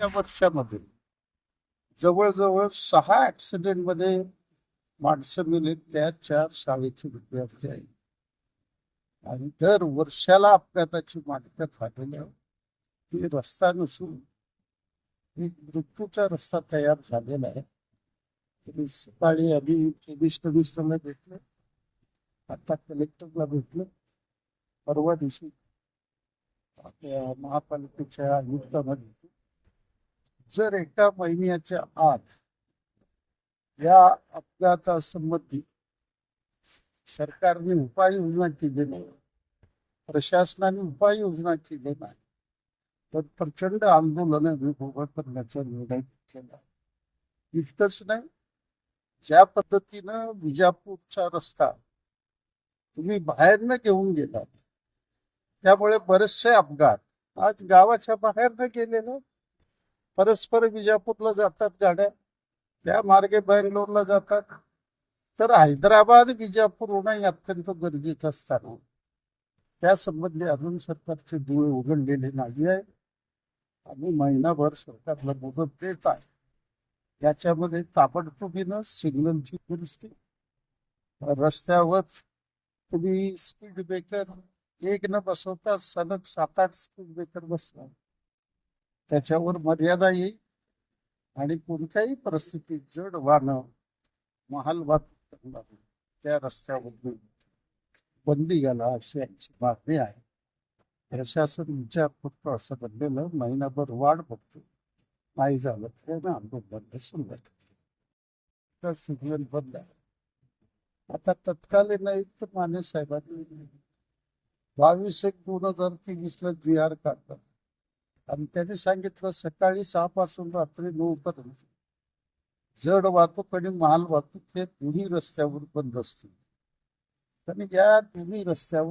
या वर्षामध्ये जवळजवळ 6 ॲक्सिडेंटमध्ये माणसं मेले, त्या 4 शाळेचे विद्यार्थी आहेत. आणि दर वर्षाला अपघाताची मालिका झालेल्या ती रस्ता नसून एक मृत्यूचा रस्ता तयार झालेला आहे. तरी सकाळी आम्ही पोलीस कमिशनरला भेटलो, आता कलेक्टरला भेटलो, परवा दिवशी आपल्या महापालिकेच्या आयुक्तांना भेटलो. जर एका महिन्याच्या आत या अपघातासंबंधी सरकारने उपाययोजना केली नाही, प्रशासनाने उपाययोजना केली नाही, तर प्रचंड आंदोलनं उभं करण्याचा निर्णय घेतलेला. इतकंच नाही, ज्या पद्धतीनं विजापूरचा रस्ता तुम्ही बाहेरनं घेऊन गेलात, त्यामुळे बरेचसे अपघात आज गावाच्या बाहेरनं गेलेलं, परस्पर विजापूरला जातात गाड्या, त्या मार्गे बँगलोरला जातात. तर हैदराबाद विजापूर होणं अत्यंत गरजेचं असताना त्यासंबंधी अजून सरकारचे डोळे उघडलेले नाही आहे. आम्ही महिनाभर सरकारला मुदत देत आहे. याच्यामध्ये ताबडतोबीनं सिग्नलची दुरुस्ती, रस्त्यावर तुम्ही स्पीड ब्रेकर एक न बसवता सलग 7-8 स्पीड ब्रेकर बसवा, त्याच्यावर मर्यादा येईल. आणि कोणत्याही परिस्थितीत जड वाहनं महाल वाहतूक करणार त्या रस्त्यावर बंदी घाला, अशी आमची मागणी आहे. प्रशासन विचार करतो असं बनलेलं, महिनाभर वाढ बघतो, नाही झालं तर आंदोलन सुरुवात. सिग्नल बंद आहे. आता तत्कालीन आयुक्त माने साहेबांनी 22/1/2023 GR काढला आणि त्यांनी सांगितलं सकाळी 6 पासून रात्री 9 पर्यंत जड वाहतूक आणि माल वाहतूक हे दोन्ही रस्त्यावर बंद असतील. आणि या दोन्ही रस्त्यावर